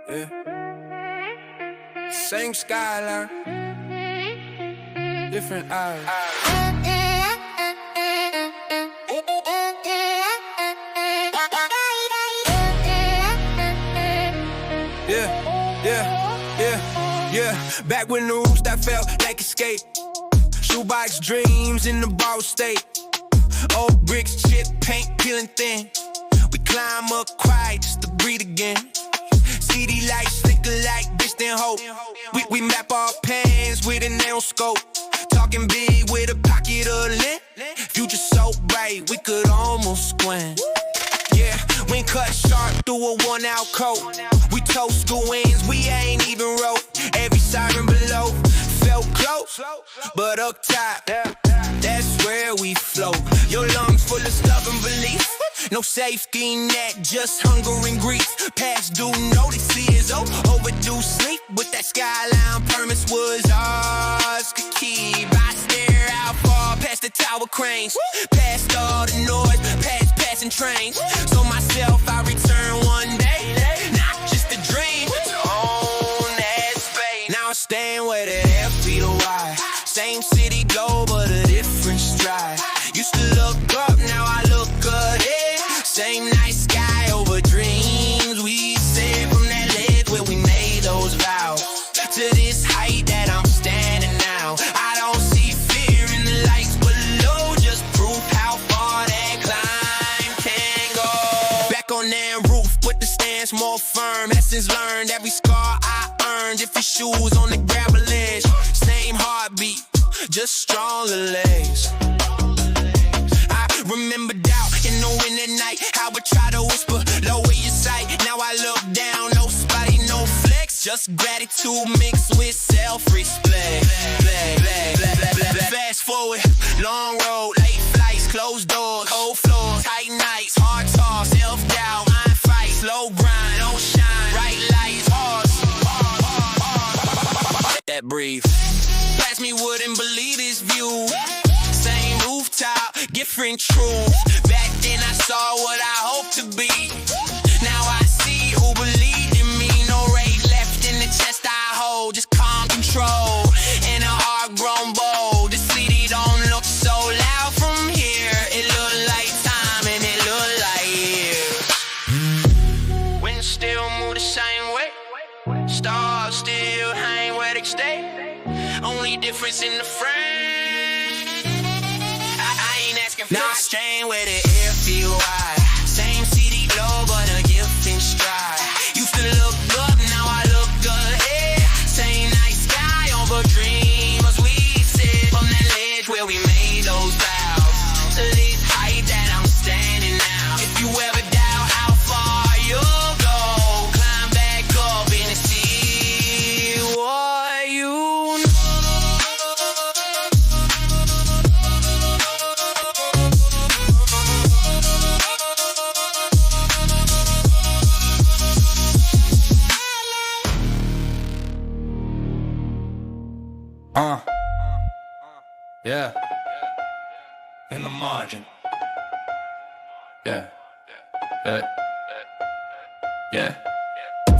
Yeah. Same skyline, different eyes. Yeah. Back when the roof that felt like escape. Shoebox dreams in the borrowed state. Old bricks, chip, paint, peeling thin. We climb up quiet just to breathe again. CD lights flicker like bitch then hope. We map our plans with a nail scope. Talking big with a pocket of lint. Future so bright we could almost squint. Yeah, we cut sharp through a worn-out coat. We toast school wins, we ain't even wrote. Every siren below felt close, but up top, that's where we float. Your lungs full of stubborn belief. No safety net, just hunger and grief. Past due notices, overdue sleep. But that skyline permits was ours to keep. I stare out far past the tower cranes, past all the noise, past passing trains. So myself I return one day, not just a dream, to own that space. Now I'm staying where the air feet are wide. Same city glow, but a different stride. Used to look up, now I look ahead. Same night sky over dreams we said from that ledge where we made those vows. To this height that I'm standing now, I don't see fear in the lights below. Just proof how far that climb can go. Back on that roof, but the stance more firm. Lessons learned, every scar I earned. If your shoes on the gravel edge, same heartbeat, just stronger legs. I remember doubt in the wind at night. How I try to whisper, lower your sight. Now I look down, no spite, no flex. Just gratitude mixed with self-respect. Fast forward, long road, late flights, closed doors, cold floors, tight nights, hard talk, self-doubt, mind fight, slow grind, don't shine, bright lights, pause. That breathe. Past me wouldn't believe this view. Same rooftop, different truth. Back then I saw what I hoped to be. Now I see who believed in me. No rage left in the chest I hold, just calm control and a heart grown bold. The city don't look so loud from here. It look like time and it look like years. Wind still move the same way. Stars still hang where they stay. Only difference in the frame. I ain't asking for now. Staying where the air feel wide. Same city glow, but a different stride. Used to look up, now I look ahead. Same night sky over dreams we said from that ledge where we made those vows. To this height that I'm standing now. If you ever doubt how far you'll go, climb back up and see what you know. Yeah. In the margin. Yeah. Yeah.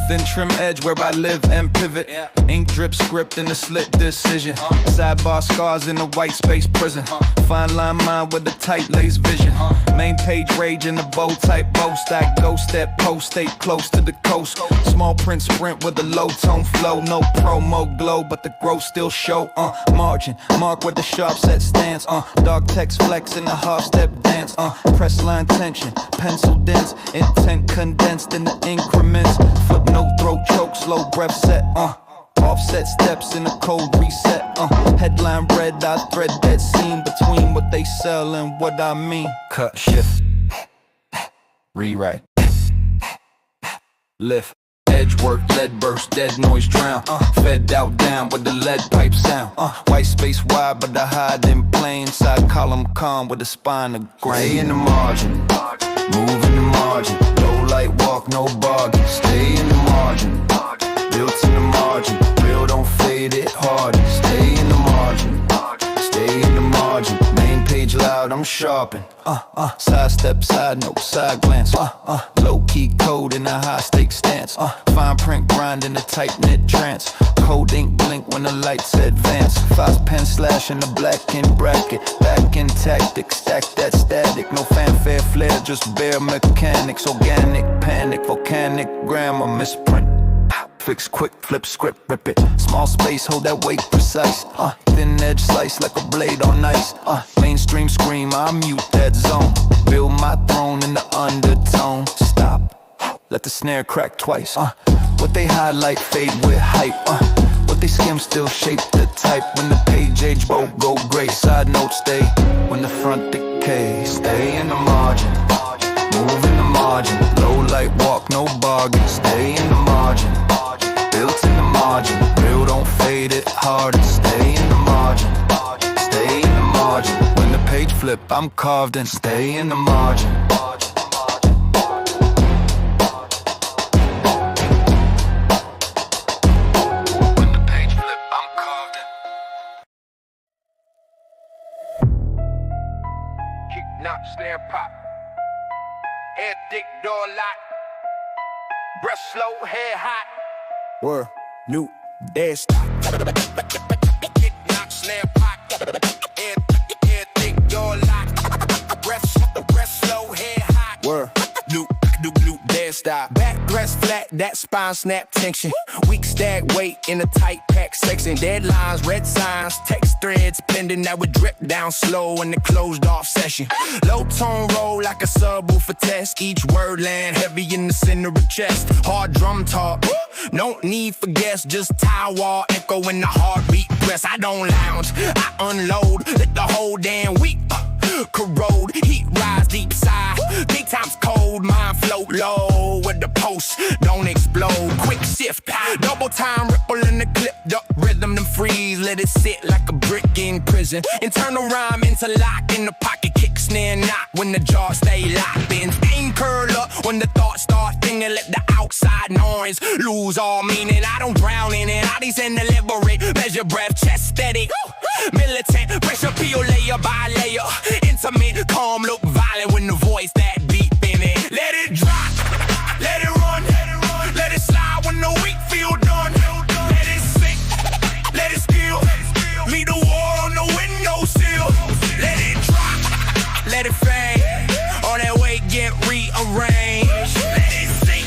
Thin trim edge where I live and pivot. Ink drip script in the slit decision. Sidebar scars in the white space prison. Fine line mind with a tight lace vision. Main page rage in the bow type bow stack. Ghost step post state close to the coast. Small print sprint with a low tone flow. No promo glow but the growth still show. Margin mark with the sharp set stance. Dark text flex in the half step dance. Press line tension pencil dense. Intent condensed in the increments. Footnote throat choke slow breath set. Offset steps in a cold reset. Headline red, I thread that seam between what they sell and what I mean. Cut, shift, rewrite, lift, edge work, lead burst, dead noise drown. Fed out down with the lead pipe sound. White space wide, but I hide in plain side column calm with a spine of grain. Stay in the margin, move in the margin. Low light walk, no bargain. Stay in the margin. Built in the margin, real don't fade it hard. Stay in the margin, stay in the margin. Main page loud, I'm sharpened. Side step, side note, side glance. Low key code in a high stake stance. Fine print grind in a tight knit trance. Cold ink blink when the lights advance. 5 pen slash in the black in bracket. Back in tactics, stack that static. No fanfare flare, just bare mechanics. Organic panic, volcanic grammar, misprint. Fix quick, flip script, rip it. Small space, hold that weight precise. Thin edge slice like a blade on ice. Mainstream scream, I mute that zone. Build my throne in the undertone. Stop, let the snare crack twice. What they highlight fade with hype. What they skim still shape the type. When the page age both go gray. Side note stay when the front decay. Stay in the margin, move in the margin. Low light walk, no bargain. Stay in the margin, built in the margin. Real don't fade it hard. Stay in the margin, stay in the margin. When the page flip, I'm carved in. Stay in the margin. When the page flip, I'm carved in. Kick, knock, snare, pop. Head thick, door lock. Breath slow, head hot. Word, new, dead stop. Kick, knock, snare, pop. Head thick, door lock. Breath slow, head hot. Word, new, dead stop. Back rest flat, that spine snap tension. Weak stack weight in a tight pack section. Deadlines, red signs, text threads pending that would drip down slow in the closed off session. Low tone roll like a subwoofer test. Each word land heavy in the center of chest. Hard drum talk, no need for guests. Just towel wall echo in the heartbeat press. I don't lounge, I unload. Let the whole damn week corrode. Heat rise deep side. Big times cold, mind float low. With the post don't explode. Quick shift, double time ripple in the clipped up rhythm. Them freeze, let it sit like a brick in prison. Internal rhyme interlock in the pocket. Kick, snare, knock when the jaw stay locked in. Aim curl up when the thoughts start thinking. Let the outside noise lose all meaning. I don't drown in it. All these and deliberate. Measure breath, chest steady. Militant, pressure peel layer by layer. Intimate, calm, look violent when the voice that deep in it. Let it drop, let it run, let it slide when the weak feel done. Let it sink, let it spill, leave the war on the windowsill. Let it drop, let it fade, all that weight get rearranged. Let it sink,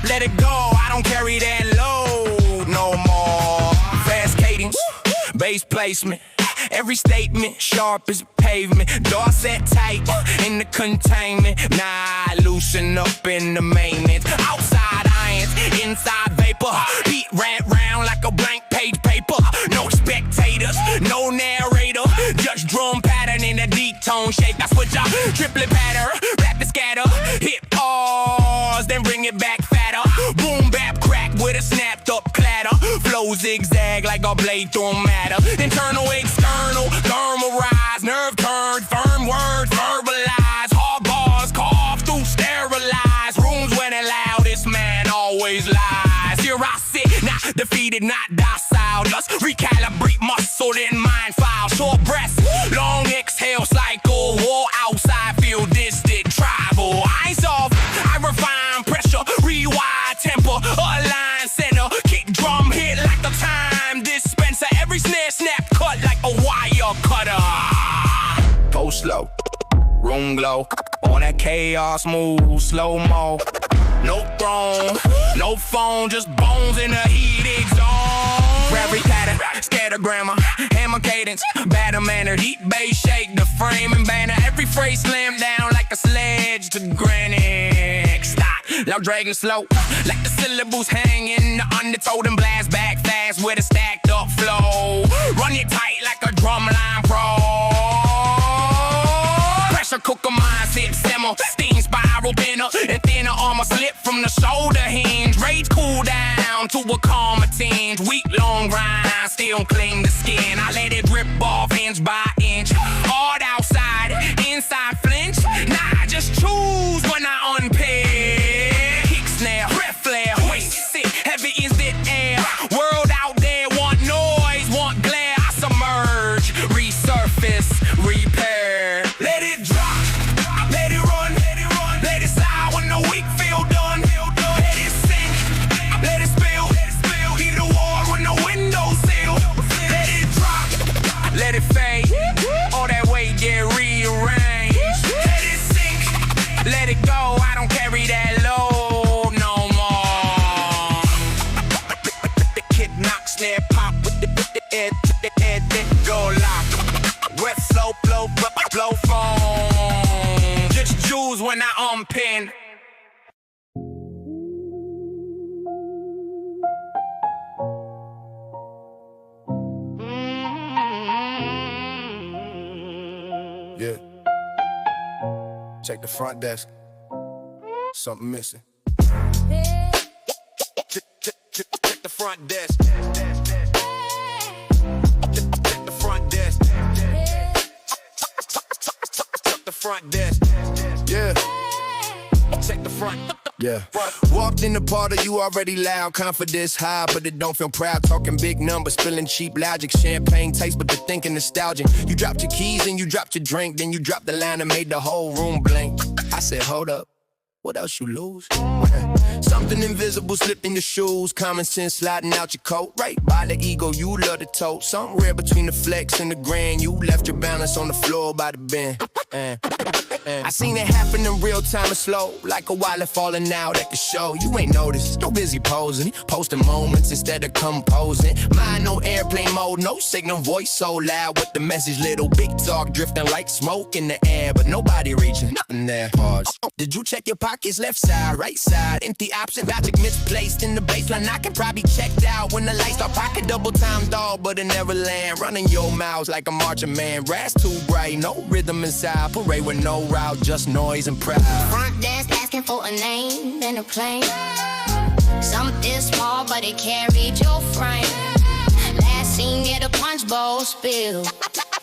let it go, I don't carry that load no more. Fast cadence, bass placement. Every statement sharp as a pavement. Door set tight in the containment. Nah, loosen up in the maintenance. Outside irons, inside vapor. Beat ran round like a blank page paper. No spectators, no narrator. Just drum pattern in a deep tone shape. I switch up, triplet pattern, rapid scatter. Hit pause, then bring it back fatter. Boom bap crack with a snapped up clatter. Flow zigzag like a blade through matter. Internal, external, thermal rise. Nerve turned, firm words verbalize. Hard bars carved through sterilized rooms when the loudest man always lies. Here I sit, not defeated, not docile. Just recalibrate muscle in mind file. Short breaths, long exhale cycle. War outside, feel distant, tribal. I ain't soft, I refine pressure. Rewind temper, align center. Kick drum hit like a time dispenser. Every snare snap cut like a wire cutter. Post slow, room glow. On that chaos move, slow mo. No throne, no phone, just bones in a heated zone. Gravity pattern, scattergrammer, hammer cadence, batter manner, heat bass shake the frame and banner. Every phrase slammed down like a sledge to granite. Stop, loud dragging slow, like the syllables hanging the undertow and blast back fast with a stacked up flow. Run it tight like a drumline pro. Pressure cooker mindset simmer, steam spiral pinner, and thinner armor slip from the shoulder hinge. Rage cool down to a calmer tinge. Week long grind, still clean the skin. I let it drip off inch by inch. Hard outside, inside flinch. Nah, I just choose when I unpick. Kick snare, breath flare, hoist sit, heavy is it air. World out there want noise, want glare. I submerge, resurface, repair. when I unpin. Yeah. Check the front desk. Something missing. Check the front desk. Check the front desk. Check the front desk. Yeah. Check the front. Yeah. Walked in the party, you already loud, confidence high, but it don't feel proud. Talking big numbers, spilling cheap logic, champagne taste, but the thinking nostalgic. You dropped your keys and you dropped your drink, then you dropped the line and made the whole room blink. I said, hold up. What else you lose? Something invisible slipped in your shoes. Common sense sliding out your coat. Right by the ego, you love to tote. Somewhere between the flex and the grand. You left your balance on the floor by the bend. I seen it happen in real time and slow. Like a wallet falling out at the show. You ain't noticed, no busy posing. Posting moments instead of composing. Mind no airplane mode, no signal, voice so loud with the message little. Big talk drifting like smoke in the air, but nobody reaching, nothing there. Pause. Did you check your pockets? Left side, right side, empty option, logic misplaced in the baseline. I can probably checked out when the lights off. Pocket double time dog, but it never land. Running your mouths like a marching man. Brass too bright, no rhythm inside. Parade with no route, just noise and pride. Front desk asking for a name and a claim. Something small, but it carried your frame. Last seen at a punch bowl spill.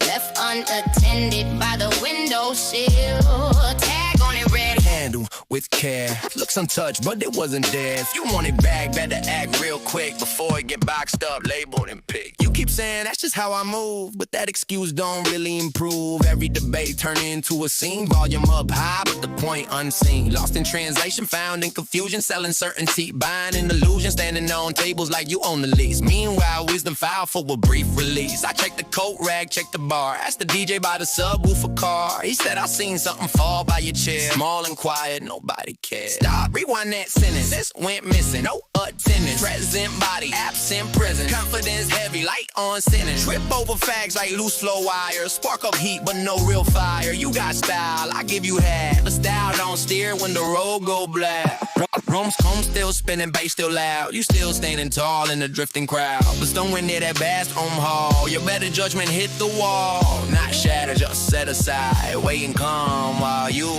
Left unattended by the windowsill. Tag on it red. Handle with care. Looks untouched, but it wasn't there. If you want it back, better act real quick before it get boxed up, labeled, and picked. You keep saying that's just how I move, but that excuse don't really improve. Every debate turn into a scene. Volume up high, but the point unseen. Lost in translation, found in confusion. Selling certainty, buying an illusion. Standing on tables like you own the lease. Meanwhile, wisdom filed for a brief release. I check the coat rack, check the bar. Asked the DJ by the subwoofer car. He said I seen something fall by your chair. Small and quiet, nobody cares. Stop, rewind that sentence. This went missing, no attendance. Present body, absent prison. Confidence heavy, light on sentence. Trip over facts like loose flow wires. Spark up heat, but no real fire. You got style, I give you half. But style don't steer when the road go black. Room's home still spinning, bass still loud. You still standing tall in the drifting crowd. But somewhere near that bathroom hall, your better judgment hit the wall. Not shatter, just set aside. Wait and come while you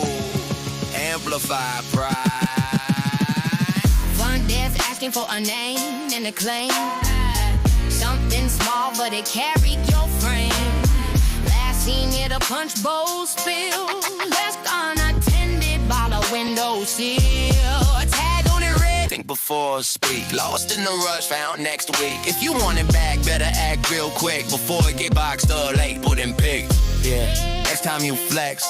amplify pride. Front desk asking for a name and a claim. Something small, but it carried your frame. Last seen at a punch bowl spill. Left unattended by the windowsill. Tag on it red. Think before speak. Lost in the rush, found next week. If you want it back, better act real quick before it get boxed up, labeled and picked. Yeah, next time you flex,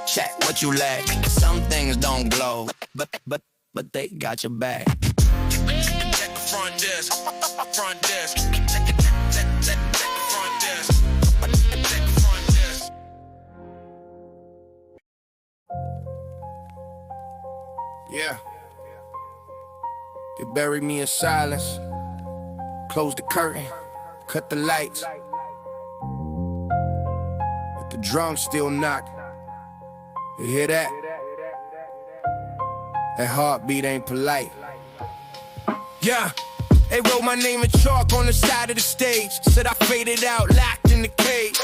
check what you lack. Some things don't glow, but they got your back. Check the front desk. Front desk. Check the front desk. Check the front desk. Yeah. They buried me in silence. Close the curtain. Cut the lights. But the drums still knock. You hear that? That heartbeat ain't polite. Yeah. They wrote my name in chalk on the side of the stage. Said I faded out, locked in the cage.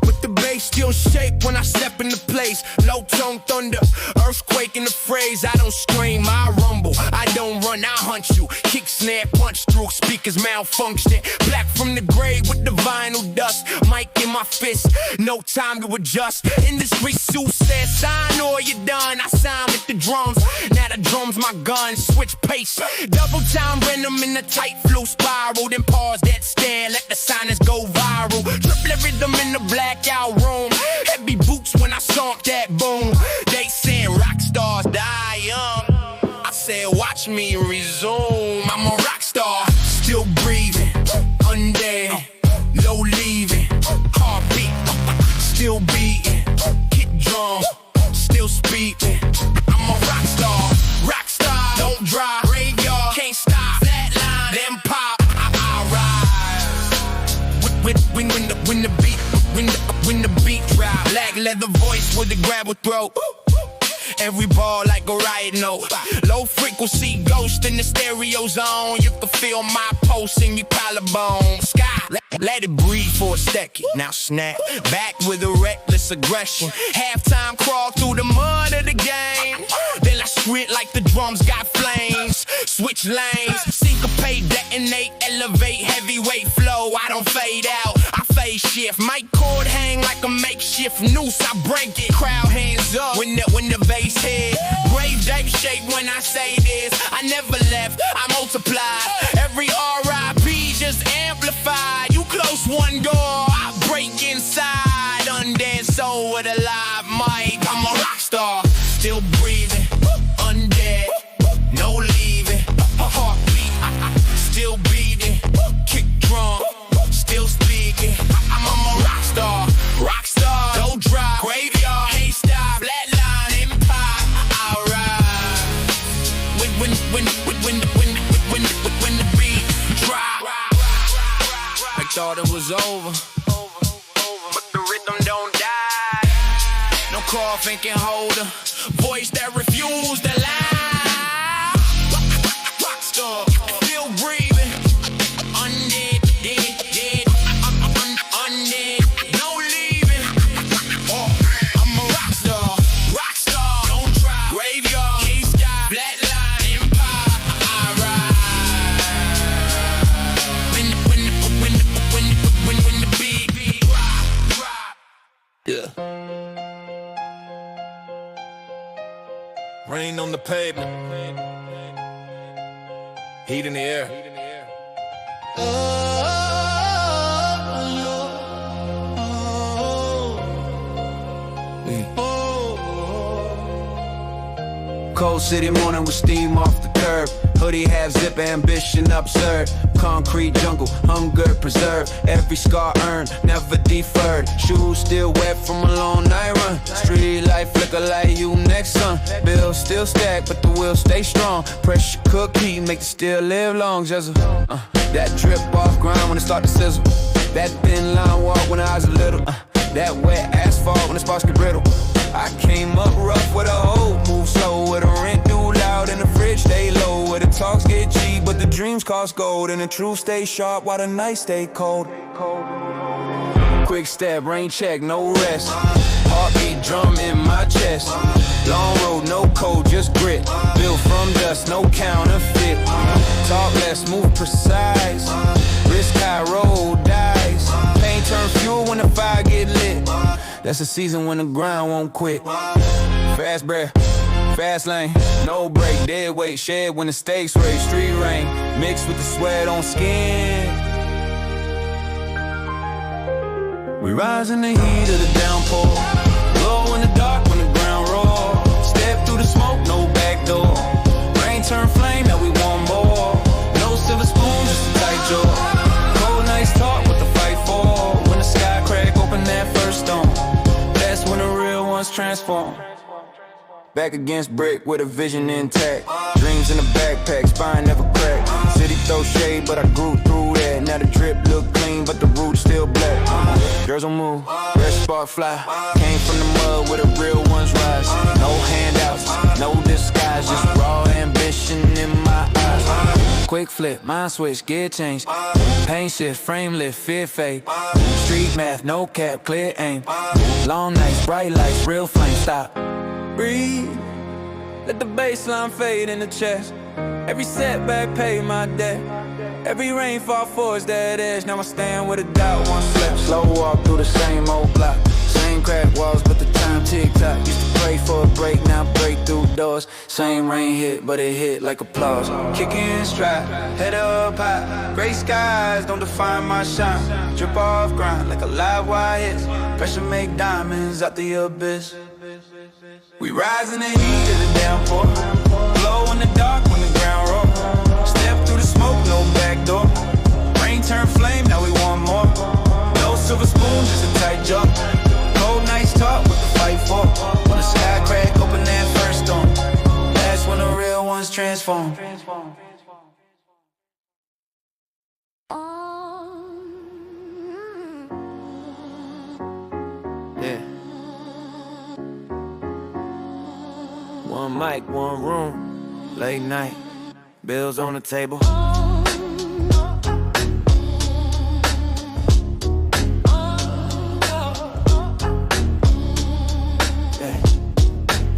But the bass still shake when I step into place. Low tone thunder, earthquake in the phrase. I don't scream, I rumble. I don't run, I hunt you. Kick, snare, punch through, speakers malfunction. Black from the grave with the vinyl dust. Mic in my fist, no time to adjust. Industry suit said sign or you're done. I sign with the drums, now the drums my gun. Switch pace, double time rhythm in the tight flu spiral. Then pause that stare, let the signers go viral. Triple rhythm in the blackout room. Heavy boots when I stomp that boom. They saying rock stars die young. I said watch me resume. I'm a rock star, still breathing. Undead, low leaving. Heartbeat, still beating. Kick drum, still speaking. I'm a rock star, don't drive. Graveyard, can't stop. Flatline, then pop. I ride. When the beat drop. Black leather voice with the gravel throat. Every ball like a riot note. Low frequency ghost in the stereo zone. You can feel my pulse in your collarbone. Sky, let it breathe for a second. Now snap back with a reckless aggression. Halftime crawl through the mud of the game. Then I sprint like the drums got flames. Switch lanes, syncopate, detonate, elevate, heavyweight flow. I don't fade out, I phase shift. Mic cord hang like a makeshift noose. I break it. Crowd hands up when the bass hit. Grave shape shape when I say this. I never left, I multiplied. Every R.I.P. just amplified. You close one door, I break inside. Undead soul with a live mic. I'm a rock star, still breathing. Undead, no leaving. Heartbeat, still beating. Kick drum, still speaking. I'm a rock star, don't drop. Graveyard, can't stop. Flatline, empire, alright. When the beat drop, I thought it was over, but the rhythm don't die. No coffin can hold her. Voice that refused to lie. Rockstar, still breathing. Undead, dead. Undead, no leaving. Oh, I'm a rockstar, don't try. Graveyard, can't stop. Flatline, empire, alright. When the beat drop. Yeah. Rain on the pavement, heat in the air. Cold city morning with steam off the curb. Hoodie half zip, ambition absurd. Concrete jungle, hunger preserved. Every scar earned, never deferred. Shoes still wet from a long night run. Street life flicker like you next son. Bills still stack, but the will stay strong. Pressure cookie, make the still live long. Just that drip off grind when it start to sizzle. That thin line walk when I was a little. That wet asphalt when the sparks get brittle. I came up rough with a hoe, move slow with a rent due loud and the fridge stay low. Where the talks get cheap, but the dreams cost gold, and the truth stay sharp while the nights stay cold. Quick step, rain check, no rest. Heartbeat drum in my chest. Long road, no code, just grit. Built from dust, no counterfeit. Talk less, move precise. Risk high, roll dice. Pain turn fuel when the fire get lit. That's the season when the grind won't quit. Fast breath, fast lane, no break. Dead weight, shed when the stakes raise. Street rain, mixed with the sweat on skin. We rise in the heat of the downpour. Glow in the dark when the ground roars. Step through the smoke, no back door. Rain turn flame, now we want more. No silver spoon, just a tight jaw. Cold nights talk, what the fight for. When the sky crack, open that first stone. That's when the real ones transform. Back against brick with a vision intact. Dreams in a backpack, spine never cracked. City throw shade, but I grew through that. Now the drip look clean, but the root's still black. Girzzle move, red spark fly. Came from the mud where the real ones rise. No handouts, no disguise, just raw ambition in my eyes. Quick flip, mind switch, gear change. Pain shift, frame lift, fear fade. Street math, no cap, clear aim. Long nights, bright lights, real flame, stop. Breathe, let the baseline fade in the chest. Every setback paid my debt. Every rainfall forged that edge. Now I stand with a doubt, one step. Slow walk through the same old block. Same crack walls, but the time tick-tock. Used to pray for a break, now break through doors. Same rain hit, but it hit like applause. Kicking stride, head up high. Gray skies don't define my shine. Drip off grind like a live wire hits. Pressure make diamonds out the abyss. We rise in the heat of the downpour. Glow in the dark when the ground rolls. Step through the smoke, no back door. Rain turn flame, now we want more. No silver spoon, just a tight jump. Cold nights talk, what the fight for. When the sky crack, open that first storm. That's when the real ones transform. Yeah. One mic, one room, late night, bills on the table.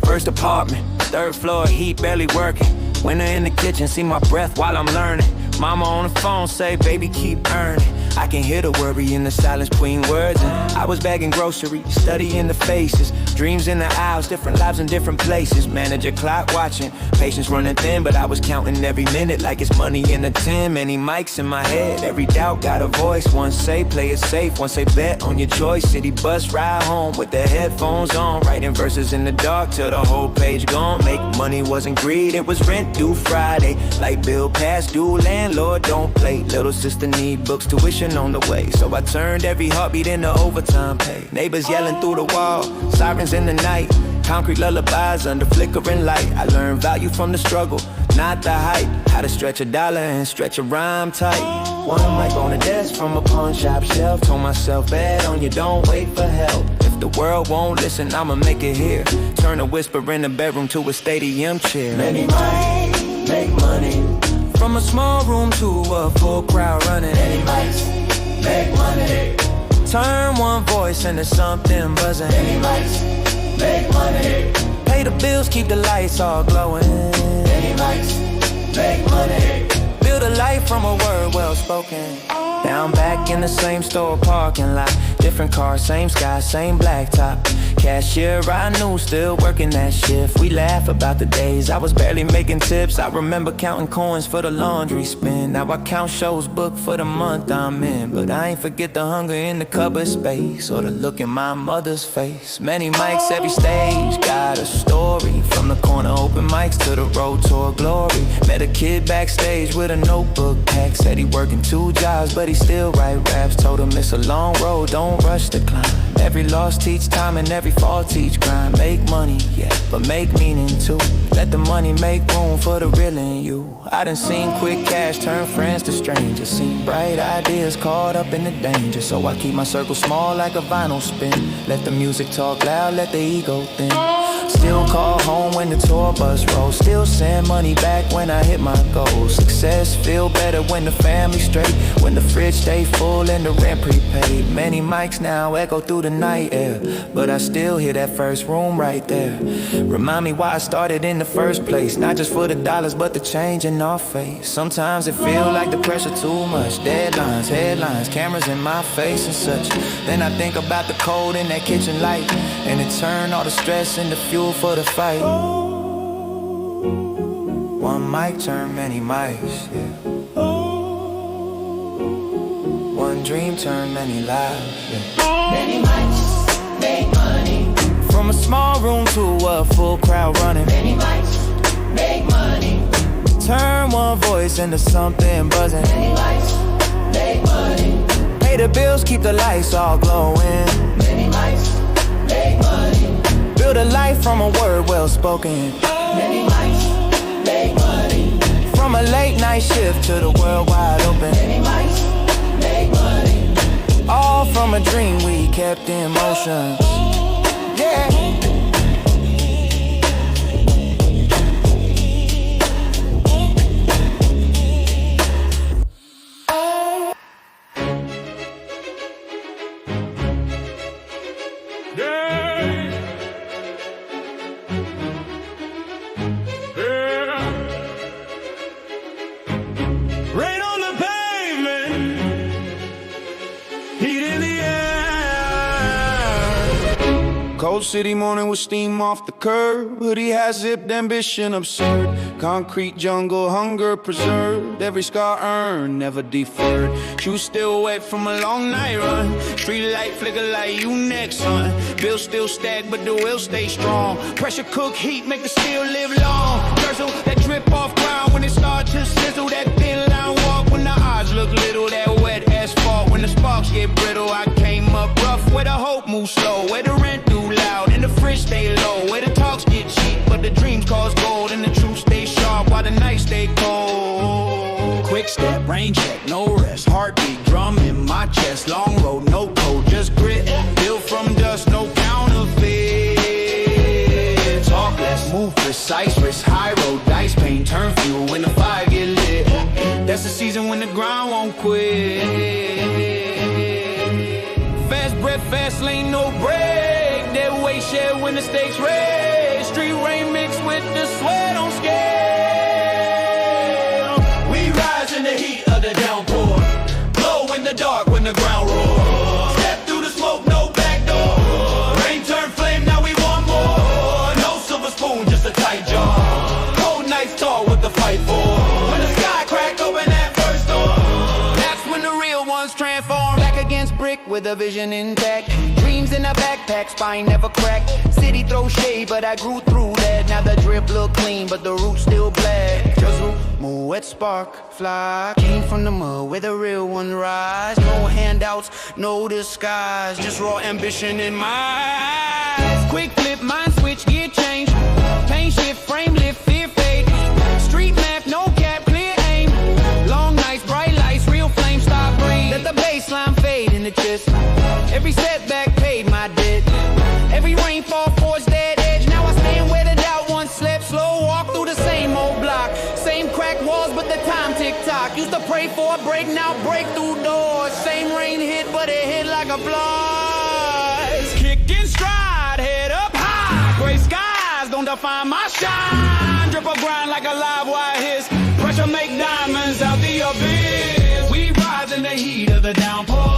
First apartment, third floor, heat barely working. Winter in the kitchen, see my breath while I'm learning. Mama on the phone say, baby, keep earning. I can hear the worry in the silence between words. And I was bagging groceries, studying the faces. Dreams in the aisles, different lives in different places. Manager clock watching, patience running thin. But I was counting every minute like it's money in a tin. Many mics in my head, every doubt got a voice. One say play it safe, one say bet on your choice. City bus ride home with the headphones on. Writing verses in the dark till the whole page gone. Make money wasn't greed, it was rent due Friday. Light bill past due, landlord don't play. Little sister need books, tuition on the way. So I turned every heartbeat into overtime pay. Neighbors yelling through the wall, sirens in the night. Concrete lullabies under flickering light. I learned value from the struggle, not the hype. How to stretch a dollar and stretch a rhyme tight. One mic on the desk from a pawn shop shelf. Told myself, bet on you, don't wait for help. If the world won't listen, I'ma make it here. Turn a whisper in the bedroom to a stadium chair. Many mics make money. From a small room to a full crowd running. Many mics make money. Turn one voice into something buzzing. Many mics make money. Pay the bills, keep the lights all glowing. Many mics make money. Build a life from a word well spoken. Down back in the same store parking lot. Different cars, same sky, same blacktop. Cashier I knew still working that shift. We laugh about the days I was barely making tips. I remember counting coins for the laundry spin. Now I count shows booked for the month I'm in. But I ain't forget the hunger in the cupboard space, or the look in my mother's face. Many mics, every stage got a story. From the corner open mics to the road tour glory. Met a kid backstage with a notebook pack. Said he working 2 jobs but he still write raps. Told him it's a long road, don't rush the climb. Every loss teach time and every fall teach grind. Make money, yeah, but make meaning too. Let the money make room for the real in you. I done seen quick cash turn friends to strangers. Seen bright ideas caught up in the danger. So I keep my circle small like a vinyl spin. Let the music talk loud, let the ego thin. Still call home when the tour bus rolls. Still send money back when I hit my goals. Success feel better when the family's straight. When the fridge stay full and the rent prepaid. Many mics now echo through the night air. But I still hear that first room right there. Remind me why I started in the first place. Not just for the dollars but the change in our face. Sometimes it feel like the pressure too much. Deadlines, headlines, cameras in my face and such. Then I think about the cold in that kitchen light. And it turn all the stress into fuel for the fight. One mic turn many mics, yeah. One dream turn many lives, yeah. Many mics make money. From a small room to a full crowd running. Many mics make money. Turn one voice into something buzzing. Many mics make money. Pay the bills, keep the lights all glowing. Many mics make money. Build a life from a word well spoken. Many mics make money. From a late night shift to the world wide open. Many mics make money. All from a dream we kept in motion. Yeah. Cold city morning with steam off the curb. Hoodie has zipped, ambition absurd. Concrete jungle, hunger preserved. Every scar earned, never deferred. Shoes still wet from a long night run. Street light flicker like you next, son. Bills still stacked, but the will stay strong. Pressure cook heat, make the steel live long. Girzzle, that drip off ground when it start to sizzle. That thin line walk when the odds look little. That wet asphalt when the sparks get brittle. I came up rough, where the hope moves slow. Where the rent do loud and the fridge stay low. Where the talks get cheap, but the dreams cause gold. And the truth stay sharp while the nights stay cold. Quick step, rain check, no rest. Heartbeat, drum in my chest. Long road, no code, just grit. Built from dust, no counterfeit. Talk less Move precise, wrist high, roll dice, pain, turn fuel when the fire get lit. That's the season when the ground won't quit. Fast breath, fast lane, no break. That weight share when the stakes raise. Street rain mixed with the sweat on scale. We rise in the heat of the downpour. Glow in the dark when the ground roars. Step through the smoke, no back door. Rain turn flame, now we want more. No silver spoon, just a tight jaw. Cold nights tall with the fight for. When the sky crack open that first door. That's when the real ones transform. Back against brick with a vision intact. Dreams in a backpack, spine never cracked. City throw shade, but I grew through that. Now the drip look clean, but the roots still black. Girzzle, move wet spark, fly. Came from the mud where the real one rise. No handouts, no disguise. Just raw ambition in my eyes. Quick flip, mind switch, gear change. Pain shift, frame lift, fear fade. Street map, no cap, clear aim. Long nights, bright lights, real flame, stop breathe. Let the baseline fade in the chest. Every setback paid my debt. Every rainfall forced that edge. Now I stand where the doubt once slept. Slow walk through the same old block. Same cracked walls, but the time tick tock. Used to pray for a break, now break through doors. Same rain hit, but it hit like a blast. Kick in stride, head up high. Gray skies don't define my shine. Drip a grind like a live wire hiss. Pressure make diamonds out the abyss. We rise in the heat of the downpour.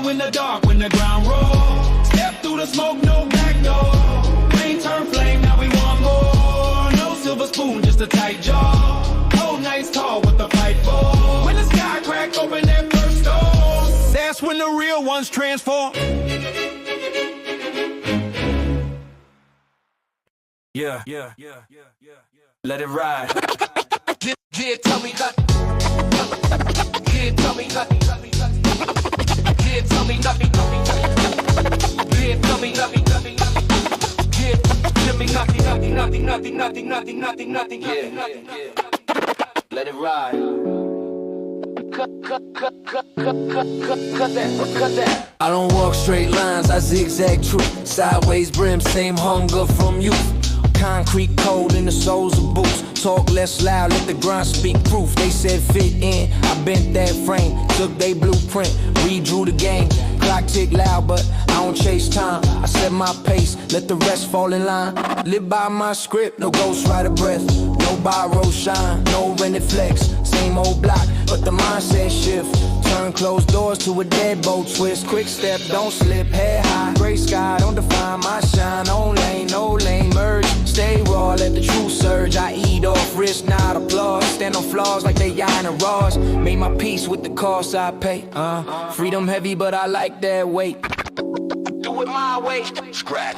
In the dark when the ground rolls. Step through the smoke, no back door. Rain turn flame, now we want more. No silver spoon, just a tight jaw. Cold nights tall with the fight for. When the sky crack open that first door. That's when the real ones transform. Yeah. Let it ride. Yeah, tell me nothing. Yeah, tell me nothing. Yeah, tell me nothing. Yeah, tell me nothing. Yeah, tell me nothing. Yeah. Let it ride. Cut that. I don't walk straight lines, I zigzag truth. Sideways brim, same hunger from youth. Concrete cold in the soles of boots. Talk less loud, let the grind speak proof. They said fit in, I bent that frame. Took they blueprint, redrew the game. Clock tick loud, but I don't chase time. I set my pace, let the rest fall in line. Live by my script, no ghost rider breath. No borrow shine, no rented flex. Same old block, but the mindset shift. Turn closed doors to a deadbolt twist. Quick step, don't slip, head high. Gray sky, don't define my shine. No lane, merge. Stay raw, let the truth surge. I eat off risk, not applause. Stand on flaws like they iron and raws. Made my peace with the cost I pay. Freedom heavy, but I like that weight. Do it my way. Crack.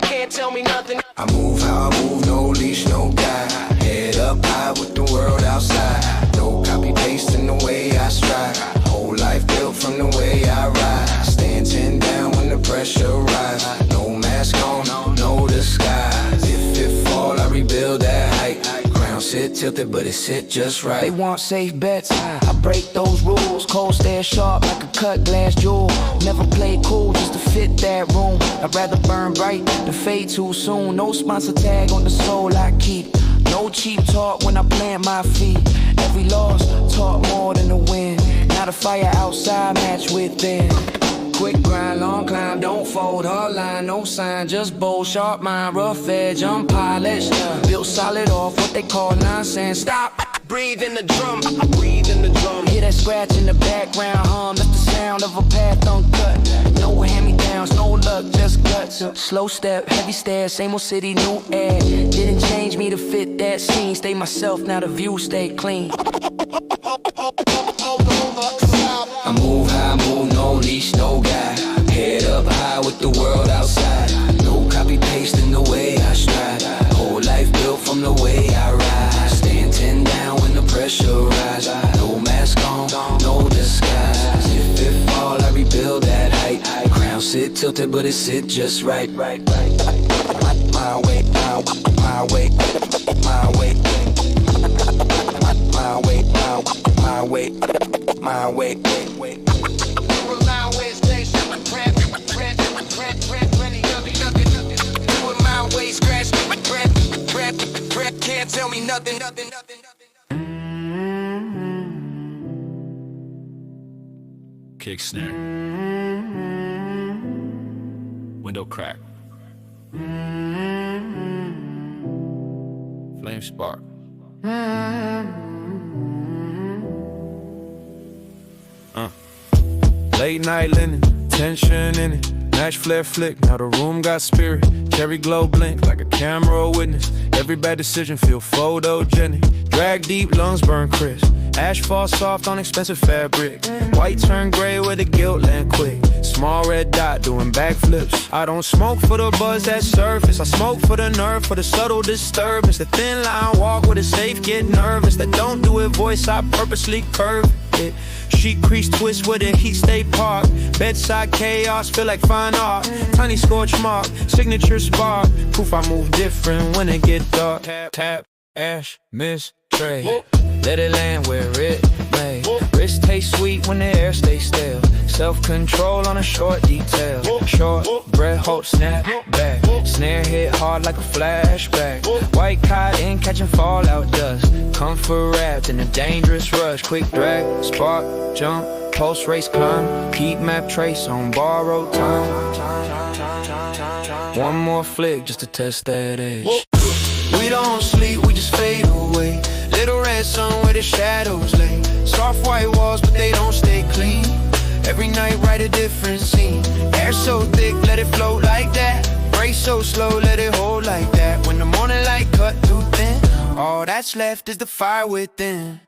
Can't tell me nothing. I move how I move, no leash, no guide. Head up high with the world outside. No copy paste in the way I stride. Whole life built from the way I ride. Stand 10 down when the pressure rise. No mask on, no disguise. If it fall, I rebuild that height. Ground sit tilted, but it sit just right. They want safe bets, I break those rules. Cold stare sharp like a cut glass jewel. Never play cool just to fit that room. I'd rather burn bright than fade too soon. No sponsor tag on the soul I keep. No cheap talk when I plant my feet. Every loss taught more than a win. Not a fire outside, match within. Quick grind, long climb, don't fold, hard line, no sign, just bold, sharp mind, rough edge, unpolished. Built solid off what they call nonsense. Stop, breathe in the drum, Hear that scratch in the background hum, that's the sound of a path uncut. No hand-me-downs, no luck, just guts. Slow step, heavy stairs, same old city, new air. Didn't change me to fit that scene. Stay myself, now the view stay clean. I move high, move, no leash, no guide. Head up high with the world outside. No copy paste in the way I stride. Whole life built from the way I ride. Stand 10 down when the pressure rise. No mask on, no disguise. If it fall, I rebuild that height. Crown sit tilted, but it sit just right. My way, my way, my way. My way. My way. nothing, nothing, nothing, nothing. Kick snare. Window crack. Flame spark. Late night linen, tension in it. Match flare flick, now the room got spirit. Cherry glow blink like a camera witness. Every bad decision feel photogenic. Drag deep, lungs burn crisp. Ash fall soft on expensive fabric. White turn gray where the guilt land quick. Small red dot doing backflips. I don't smoke for the buzz that surface. I smoke for the nerve, for the subtle disturbance. The thin line walk with a safe, get nervous. That don't do it voice, I purposely curve it. Sheet crease twist where the heat stay parked. Bedside chaos, feel like fine art. Tiny scorch mark, signature spark. Proof I move different when it get dark. Tap, tap, ash, miss, tray. Let it land where it may. Wrist taste sweet when the air stays stale. Self-control on a short detail. Short breath, hold, snap back. Snare hit hard like a flashback. White cotton catching fallout dust. Comfort wrapped in a dangerous rush. Quick drag, spark, jump, post race climb. Keep map trace on borrowed time. One more flick just to test that edge. We don't sleep, we just fade away. Little red sun where the shadows lay. Soft white walls, but they don't stay clean. Every night write a different scene. Air so thick, let it float like that. Brace so slow, let it hold like that. When the morning light cut too thin, all that's left is the fire within.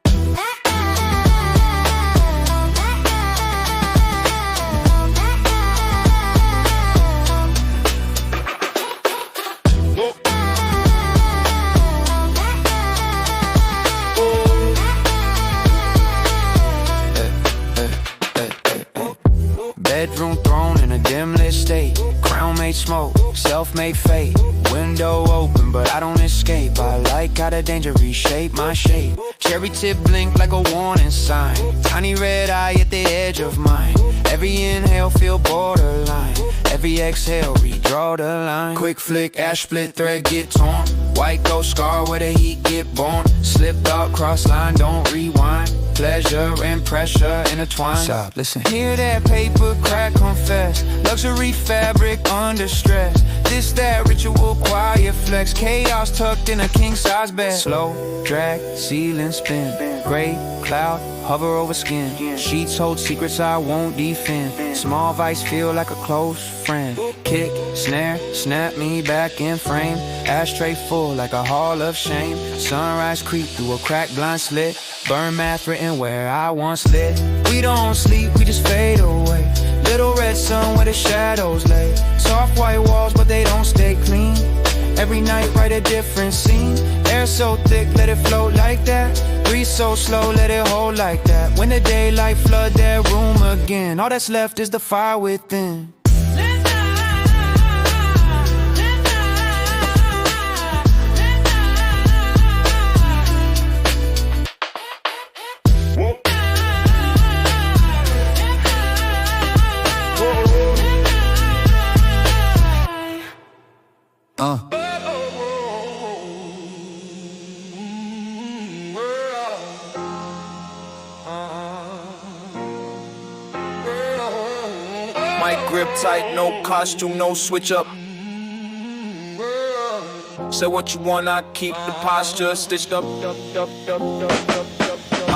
Bedroom throne in a dim lit state. Crown made smoke, self-made fate. Window open, but I don't escape. I like how the danger reshape my shape. Cherry tip blink like a warning sign. Tiny red eye at the edge of mine. Every inhale feel borderline. Every exhale redraw the line. Quick flick, ash split thread get torn. White ghost scar where the heat get born. Slipped up, cross line, don't rewind. Pleasure and pressure intertwine. Stop, listen. Hear that paper crack, confess. Luxury fabric under stress. This, that ritual, quiet flex. Chaos tucked in a king-size bed. Slow drag, ceiling spin. Gray cloud, hover over skin. Sheets hold secrets I won't defend. Small vice feel like a close friend. Kick, snare, snap me back in frame. Ashtray full like a hall of shame. Sunrise creep through a cracked blind slit. Burn math written where I once lit. We don't sleep, we just fade away. Little red sun where the shadows lay. Soft white walls, but they don't stay clean. Every night write a different scene. Air so thick, let it float like that. Breathe so slow, let it hold like that. When the daylight flood that room again, all that's left is the fire within. Mic grip tight, no costume, no switch up. Say what you want, I keep the posture stitched up.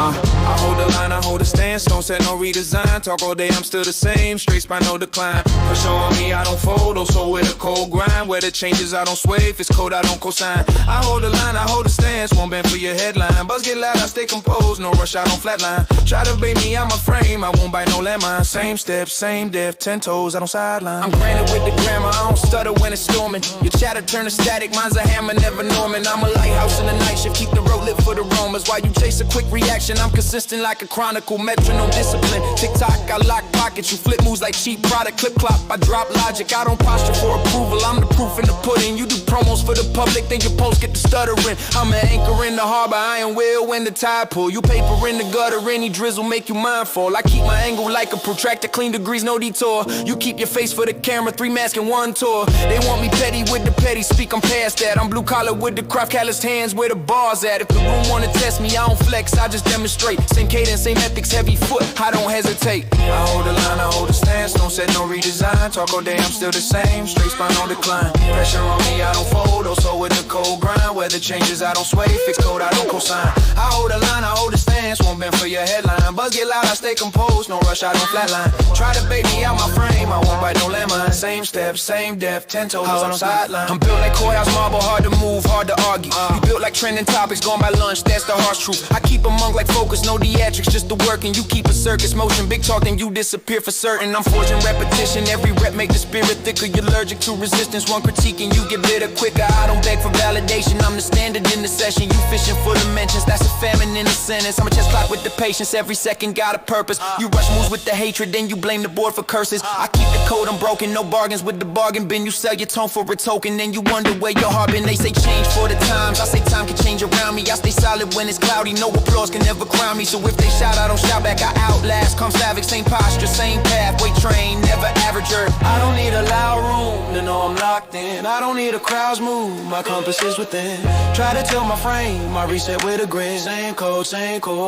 I hold the line, I hold the stance, don't set no redesign. Talk all day, I'm still the same, straight spine, no decline. Pressure on me, I don't fold, also with a cold grind. Where the changes, I don't sway, if it's cold, I don't cosign. I hold the line, I hold the stance, won't bend for your headline. Buzz get loud, I stay composed, no rush, I don't flatline. Try to bait me, I'm a frame, I won't bite no landmine. Same step, same depth, 10 toes, I don't sideline. I'm granted with the grammar, I don't stutter when it's storming. Your chatter turn to static, mine's a hammer, never Norman. I'm a lighthouse in the night shift, keep the road lit for the Romans. While you chase a quick reaction, mission. I'm consistent like a chronicle, metronome discipline. TikTok, I lock pockets. You flip moves like cheap product. Clip clop, I drop logic. I don't posture for approval. I'm the proof in the pudding. You do promos for the public, then your posts get the stuttering. I'm an anchor in the harbor. I am will when the tide pull. You paper in the gutter. Any drizzle make you mindful. I keep my angle like a protractor. Clean degrees, no detour. You keep your face for the camera. 3 masks in 1 tour. They want me petty with the petty. Speak, I'm past that. I'm blue collar with the craft, calloused hands where the bars at. If the room wanna test me, I don't flex, I just demonstrate. Same cadence, same ethics, heavy foot, I don't hesitate. I hold the line, I hold the stance, don't set no redesign. Talk all day, I'm still the same, straight spine on decline. Pressure on me, I don't fold, also with the cold grind. Weather changes, I don't sway, fixed code, I don't cosign. I hold the line, I hold the stance, won't bend for your headline. Buzz get loud, I stay composed, no rush, I don't flatline. Try to bait me out my frame, I won't bite no landmine. Same steps, same depth, 10 toes on the sideline. I'm built like courthouse marble, hard to move, hard to argue. You built like trending topics, going by lunch, that's the harsh truth. I keep a monk like focus, no theatrics, just the work. And you keep a circus motion, big talk, then you disappear for certain. I'm forging repetition, every rep make the spirit thicker. You're allergic to resistance, one critique and you get bitter quicker. I don't beg for validation, I'm the standard in the session. You fishing for the mentions, that's a famine in a sentence. I'm a chess clock with the patience, every second got a purpose. You rush moves with the hatred, then you blame the board for curses. I keep the code unbroken, no bargains with the bargain bin. You sell your tone for a token, then you wonder where your heart been. They say change for the times, I say time can change around me. I stay solid when it's cloudy, no applause can never crown me. So if they shout, I don't shout back, I outlast. Come savage, same posture, same pathway, train, never averager. I don't need a loud room to know I'm locked in. I don't need a crowd's move, my compass is within. Try to tilt my frame, I reset with a grin. Same code,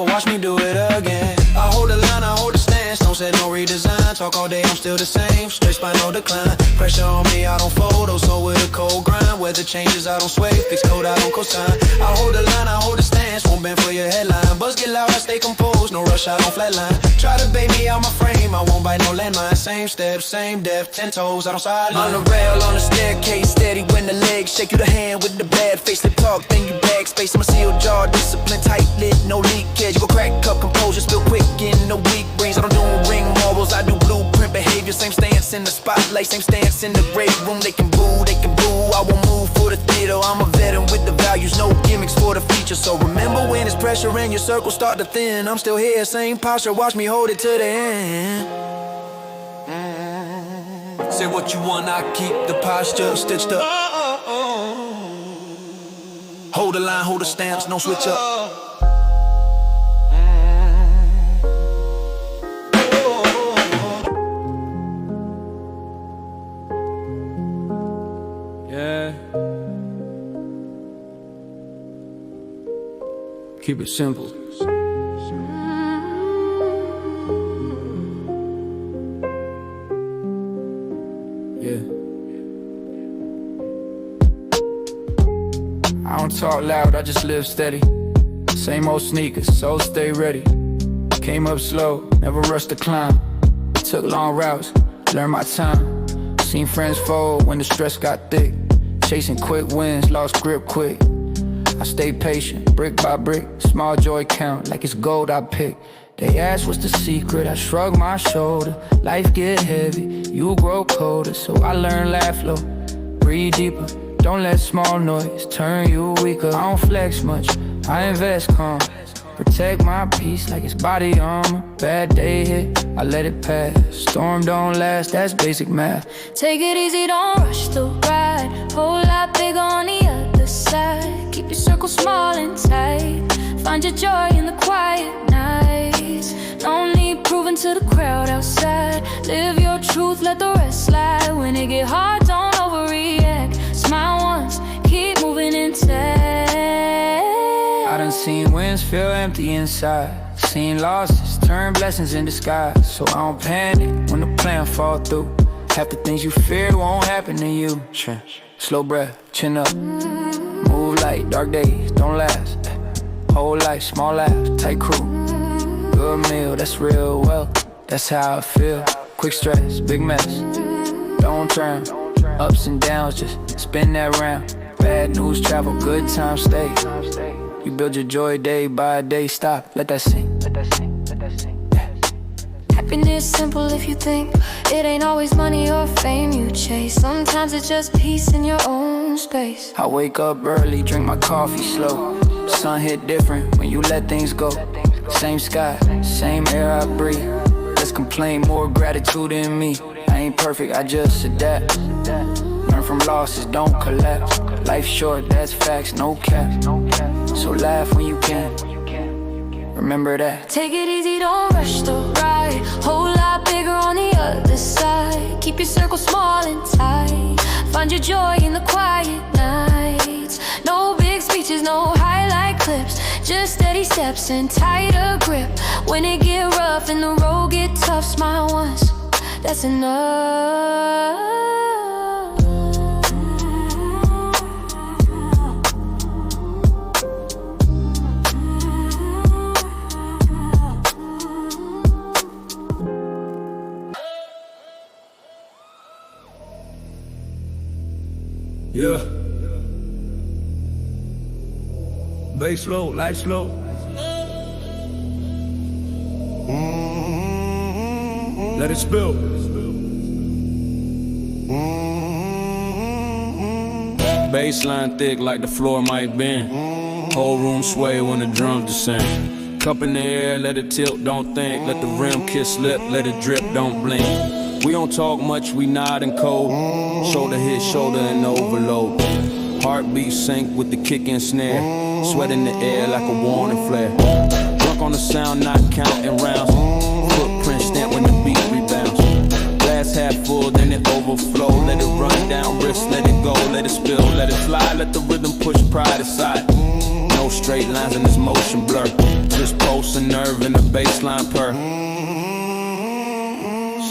watch me do it again. I hold the line, I hold the stance, don't set no redesign. Talk all day, I'm still the same, straight spine, no decline. Pressure on me, I don't fold, also with a cold grind. Weather changes, I don't sway, fixed code, I don't cosign. I hold the line, I hold the stance, won't bend for your headline. Buzz get loud, I stay composed, no rush, I don't flatline. Try to bait me out my frame, I won't bite no landmine. Same steps, same depth, 10 toes, I don't sideline. On the rail, on the staircase, steady when the legs shake. You the hand with the bad face, lip talk, then you backspace. I'm a sealed jar, discipline, tight lid, no leakage. You go crack cup, composure, spill quick in no weak brains. I don't do ring marbles, I do blueprint behavior. Same stance in the spotlight, same stance in the grave room. They can boo, I won't move for the theater. I'm a veteran with the values, no gimmicks for the feature. So remember when it's pressure and your circle start to thin. I'm still here, same posture, watch me hold it to the end. Say what you want, I keep the posture stitched up. Hold the line, hold the stance, no switch up. Yeah. Keep it simple. Yeah. I don't talk loud, I just live steady. Same old sneakers, so stay ready. Came up slow, never rushed to climb. Took long routes, learned my time. Seen friends fold when the stress got thick. Chasing quick wins, lost grip quick. I stay patient, brick by brick. Small joy count like it's gold I pick. They ask what's the secret, I shrug my shoulder. Life get heavy, you grow colder. So I learn laugh low, breathe deeper. Don't let small noise turn you weaker. I don't flex much, I invest calm. Protect my peace like it's body armor. Bad day hit, I let it pass. Storm don't last, that's basic math. Take it easy, don't rush the ride. Whole lot bigger on the other side. Keep your circle small and tight. Find your joy in the quiet nights. No need proving to the crowd outside. Live your truth, let the rest slide. When it get hard, don't overreact. Smile once, keep moving intact. I done seen wins feel empty inside. Seen losses turn blessings in disguise. So I don't panic when the plan fall through. Half the things you fear won't happen to you. Slow breath, chin up. Move light, dark days don't last. Whole life, small laughs, tight crew. Good meal, that's real wealth. That's how I feel. Quick stress, big mess. Don't turn. Ups and downs, just spin that round. Bad news travel, good times stay. You build your joy day by day. Stop, let that sink. Happiness simple if you think. It ain't always money or fame you chase. Sometimes it's just peace in your own space. I wake up early, drink my coffee slow. Sun hit different when you let things go. Same sky, same air I breathe. Let's complain, more gratitude in me. I ain't perfect, I just adapt. Learn from losses, don't collapse. Life short, that's facts, no cap. So laugh when you can. Remember that. Take it easy, don't rush the ride. Whole lot bigger on the other side. Keep your circle small and tight. Find your joy in the quiet nights. No big speeches, no highlight clips. Just steady steps and tighter grip. When it get rough and the road get tough, smile once, that's enough. Yeah. Bass slow, light slow. Let it spill. Bassline thick like the floor might bend. Whole room sway when the drums descend. Cup in the air, let it tilt, don't think. Let the rim kiss lip, let it drip, don't blink. We don't talk much, we nod and code. Shoulder hit shoulder and overload. Heartbeat sync with the kick and snare. Sweat in the air like a warning flare. Drunk on the sound, not counting rounds. Footprint stamp when the beat rebounds. Glass half full, then it overflow. Let it run down, wrist, let it go, let it spill, let it fly. Let the rhythm push pride aside. No straight lines in this motion blur. Just pulse and nerve in the baseline per.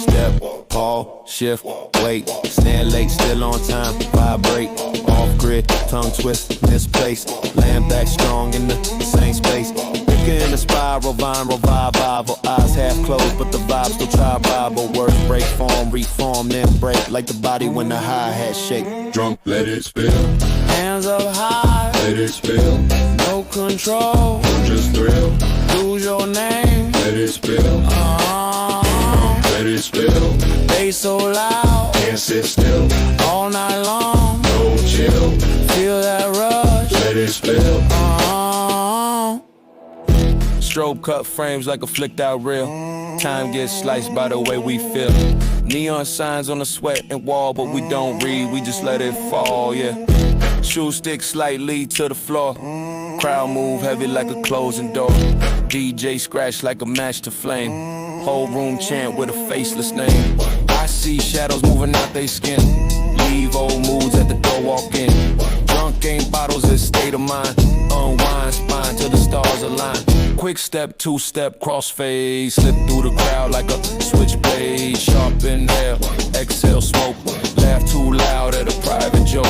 Step, pause, shift, wait. Stand late, still on time, vibrate. Off grid, tongue twist, misplaced. Land back strong in the same space. Bigger in the spiral, viral, vibe. Eyes half closed, but the vibe still tribal. Words break form, reform, then break. Like the body when the hi-hat shake. Drunk, let it spill. Hands up high, Let it spill. no control. Just thrill. Lose your name. Let it spill. Let it spill. Bass so loud, Can't sit still. all night long. No chill. Feel that rush. Let it spill. Strobe cut frames like a flicked out reel. Time gets sliced by the way we feel. Neon signs on the sweat and wall, but we don't read, we just let it fall, yeah. Shoe stick slightly to the floor. Crowd move heavy like a closing door. DJ scratch like a match to flame. Whole room chant with a faceless name. I see shadows moving out they skin. Leave old moods at the door, walk in. Drunk ain't bottles, it's state of mind. Unwind spine till the stars align. Quick step, two-step, crossfade. Slip through the crowd like a switchblade. Sharp inhale, exhale, smoke. Laugh too loud at a private joke.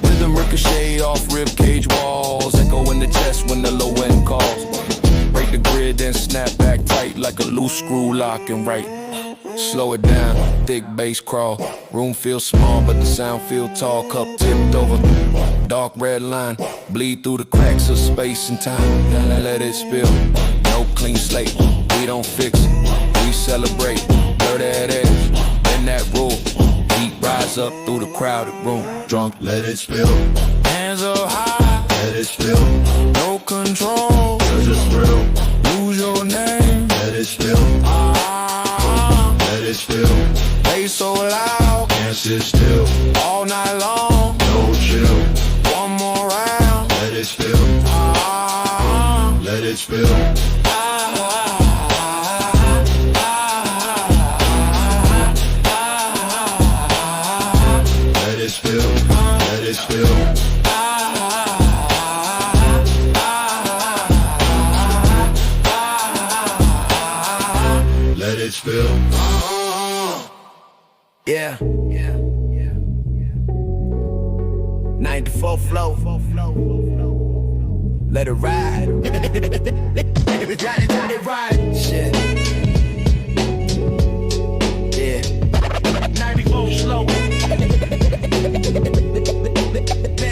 Rhythm ricochet off ribcage walls. Echo in the chest when the low end calls. Break the grid, then snap back tight like a loose screw lock and right. Slow it down, thick bass crawl. Room feels small, but the sound feel tall. Cup tipped over, dark red line. Bleed through the cracks of space and time. Then let it spill, no clean slate. We don't fix it, we celebrate. Blur that edge, bend that rule. Heat rise up through the crowded room. Drunk, let it spill. Hands up high, Let it spill. no control. Just thrill. Lose your name. Let it spill. Let it spill. Bass so loud, Can't sit still. all night long. No chill. One more round. Let it spill. Let it spill. Let it spill. Let it spill. Let it spill. Yeah. 94 flow. Let it ride. Let it ride. Shit. Yeah. 94 slow. Let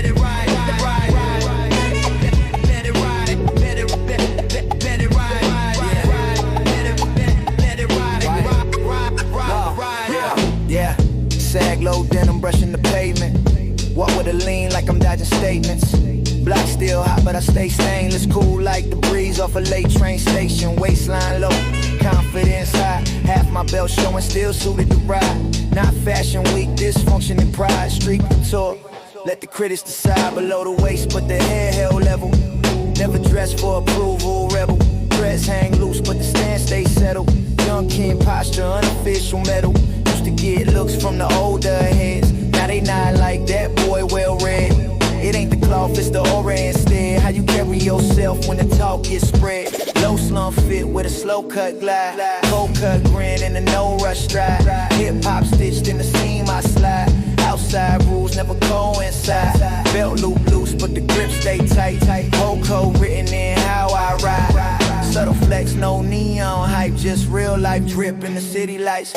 it ride. Let it ride. Let it ride. Yeah, sag low denim brushing the pavement. Walk with a lean like I'm dodging statements. Block still hot, but I stay stainless. Cool like the breeze off a late train station. Waistline low, confidence high. Half my belt showing, still suited to ride. Not fashion week, dysfunction and pride. Street couture, let the critics decide. Below the waist, but the head held level. Never dress for approval, rebel. Dress hang loose, but the stance stay settled. Young king posture, unofficial medal. Used to get looks from the older heads. Now they not like that, boy, well read. It ain't the cloth, it's the aura instead. How you carry yourself when the talk gets spread. Low slump fit with a slow cut glide. Cold cut grin and a no rush stride. Hip hop stitched in the seam I slide. Outside rules never coincide. Belt loop loose, but the grip stay tight. Whole code written in how I ride. Subtle flex, no neon hype, just real life drip in the city lights.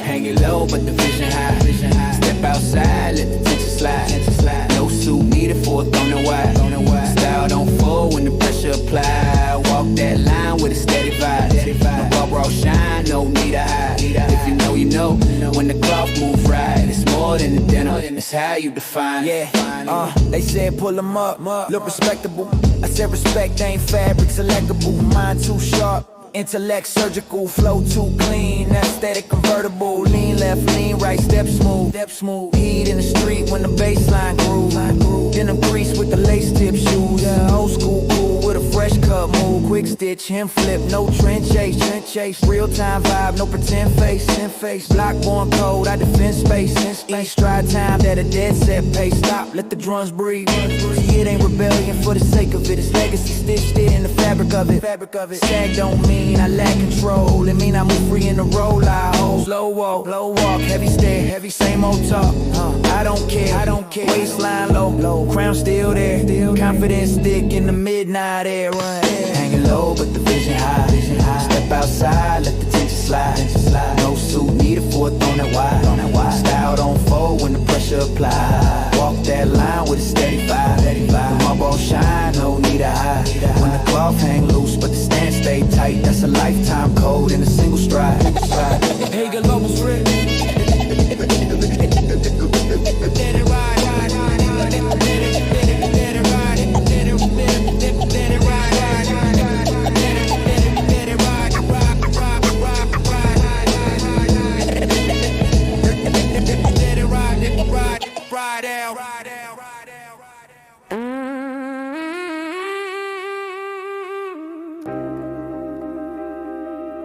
Hang it low, but the vision high. Step outside, let the tension slide. No suit needed for a throwing wide. Style don't fold when the pressure apply. Walk that line with a steady vibe. No bubble all shine, no need to hide. If you know, you know. When the cloth move right, it's more than the dinner. It's how you define. Yeah, they said pull them up, look respectable. I said respect ain't fabric, selectable. Mind too sharp. Intellect surgical, flow too clean, aesthetic convertible. Lean left, lean right, step smooth. Heat in the street when the baseline groove. Denim grease with the lace tip shoes. Old school cool with a fresh cut move. Quick stitch, hem flip, no trend chase. Real time vibe, no pretend face. Block born code, I defend space. Each stride time at a dead set pace. Stop, let the drums breathe. See, it ain't rebellion for the sake of it. It's legacy stitched in the fabric of it. Sag don't mean I lack control. It mean I move free in the roll I hold. Slow walk, heavy stare, same old talk. I don't care. Waistline low, crown still there. Confidence thick in the midnight air. Hanging low, but the vision high. Step outside, let the tension slide. No suit needed for a throwing wide. Style don't fold when the pressure apply. Walk that line with a steady vibe. The marble shine, no need to hide. When the cloth hang loose, but the stance stay tight. That's a lifetime code in a single stride. Hey, good levels rich.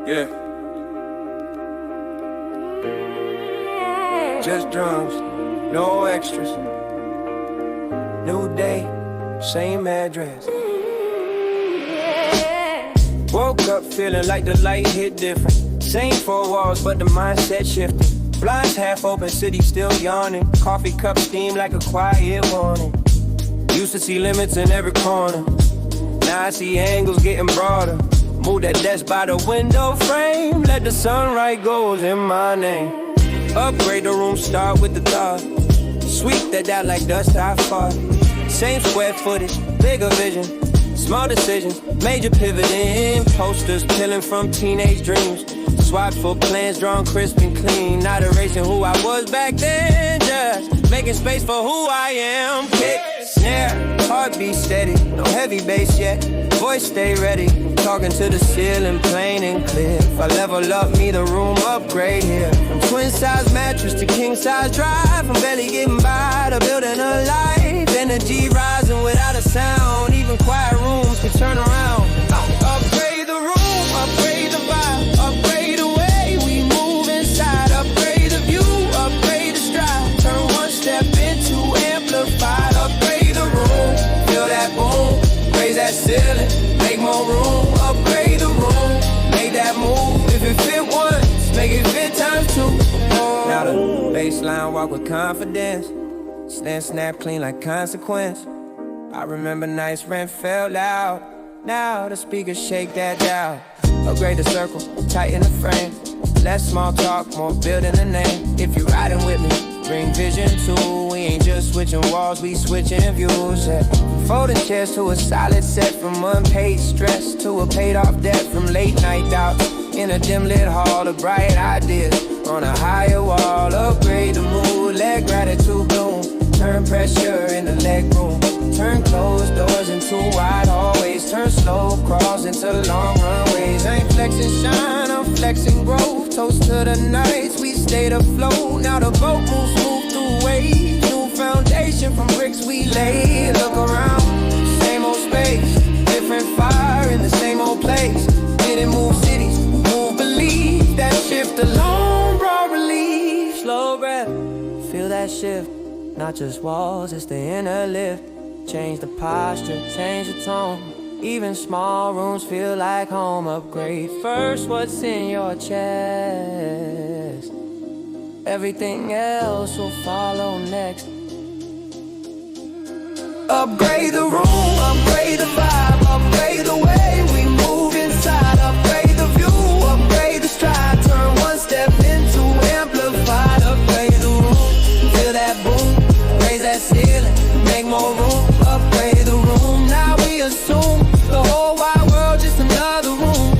Yeah. Just drums, no extras. New day, same address. Woke up feeling like the light hit different. Same four walls, but the mindset shifted. Blinds half open, city still yawning. Coffee cup steam like a quiet warning. Used to see limits in every corner. Now I see angles getting broader. Move that desk by the window frame. Let the sunlight goes in my name. Upgrade the room, start with the thought. Sweep that out like dust I fought. Same square footage, bigger vision. Small decisions, major pivoting. Posters peeling from teenage dreams. Swap for plans drawn crisp and clean. Not erasing who I was back then. Just making space for who I am. Kick, snare, heartbeat steady. No heavy bass yet, voice stay ready. Talking to the ceiling, plain and clear. If I level up, me the room upgrade here. From twin size mattress to king size drive. From barely getting by to building a life. Energy rising without a sound. Even quiet rooms can turn around. Upgrade the room, upgrade the vibe. Upgrade the way we move inside. Upgrade the view, upgrade the stride. Turn one step into amplified. Upgrade the room, feel that boom. Raise that ceiling, make more room. Upgrade the room, make that move. If it fit once, make it fit times two. Now the baseline walk with confidence. Stand snap clean like consequence. I remember nights rent fell out. Now the speakers shake that down. Upgrade the circle, tighten the frame. Less small talk, more building the name. If you riding with me, bring vision too. We ain't just switching walls, we switching views. Yeah. Folding chairs to a solid set. From unpaid stress to a paid off debt. From late night out in a dim lit hall. The bright ideas on a higher wall. Upgrade the mood, let gratitude bloom. Turn pressure in the leg room. Turn clothes slow crawls into long runways. Ain't flexing shine, I'm flexing growth. Toast to the nights, we stayed afloat. Now the boat moves smooth through waves. New foundation from bricks we laid. Look around, same old space, different fire in the same old place. Didn't move cities, move belief. That shift alone brought relief. Slow breath, feel that shift. Not just walls, it's the inner lift. Change the posture, change the tone. Even small rooms feel like home. Upgrade first, what's in your chest. Everything else will follow next. Upgrade the room, upgrade the vibe, upgrade the way we move inside. Upgrade the view, upgrade the stride. Turn one step into amplified. Upgrade the room, feel that boom. Raise that ceiling, make more room. Upgrade the room, now we assume the whole wide world just another room.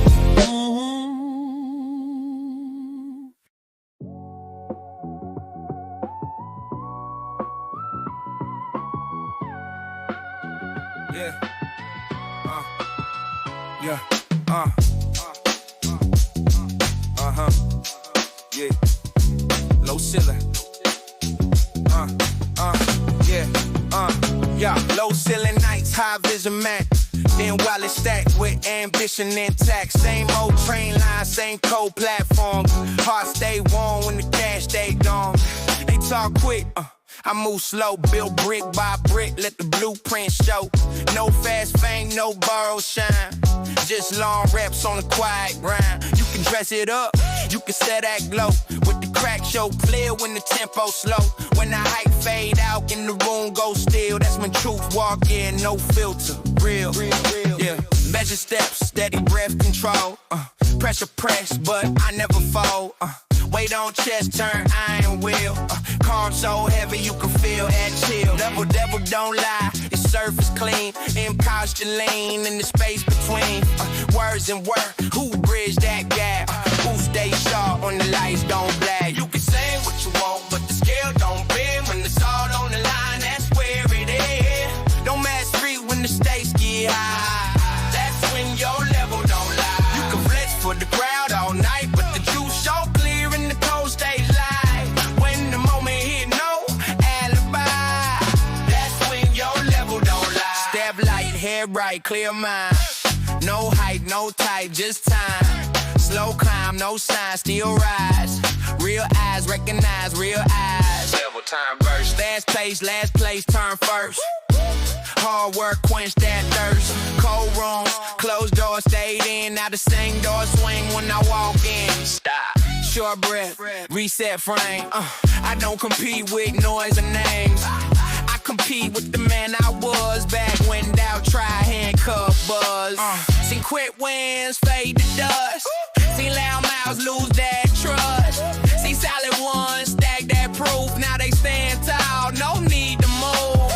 Yeah. Yeah. Yeah. Low ceiling. Yeah. Low ceiling nights, high vision man. Then while it's stacked with ambition intact. Same old train line, same cold platform. Heart stay warm when the cash stay gone. They talk quick, I move slow, build brick by brick, let the blueprint show. No fast fame, no borrowed shine. Just long reps on the quiet grind. You can dress it up, you can set that glow. With the crack show clear when the tempo slow. When the hype fade out and the room go still, that's when truth walk in, no filter, real. Yeah, measure steps, steady breath control. Pressure press, but I never fall. Weight on chest, turn iron wheel. Calm so heavy you can feel that chill. Devil don't lie, your surface clean. Imposture lean in the space between words and work. Who bridge that gap? Who stay sharp when the lights don't black? You can say what you want, but the scale don't bend. When it's all on the line, that's where it is. Don't match street when the stakes get high. That's when your level don't lie. You can flex for the crowd all night, but the juice so clear in the cold stage light. When the moment hit, no alibi. That's when your level don't lie. Step light, head right, clear mind. No height, no tight, just time. Slow climb, no sign, still rise. Real eyes recognize real eyes. Level time verse. Last place, turn first. Hard work, quench that thirst. Cold rooms, closed doors, stayed in. Now the same door swing when I walk in. Stop. Short breath, reset frame. I don't compete with noise and names. I compete with the man I was back when doubt tried handcuff buzz. Seen quick wins fade to dust. Seen loud mouths lose that trust. See solid ones stack that proof. Now they stand tall, no need to move.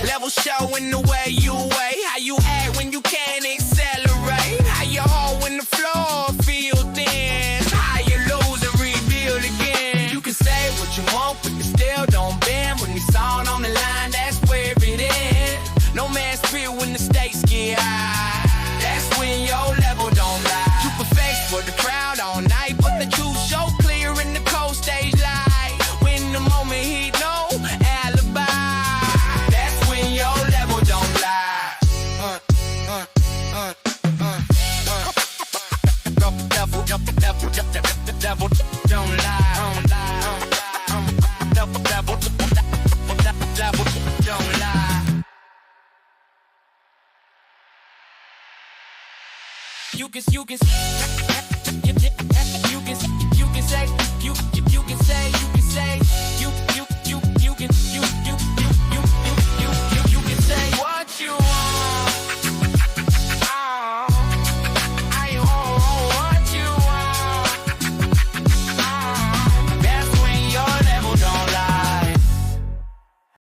Level showing the way you weigh. How you act when you can't accelerate. How you hold when the floor feels thin. How you lose and rebuild again. You can say what you want, but you still don't bend. When it's all on the line, that's where it ends. No man's fear when the stakes get high. That's when your level don't lie. You perfect for the crowd all night, but the truth so clear in the cold stage light. When the moment hit, no alibi. That's when your level don't lie. Devil don't lie. Devil don't lie. You can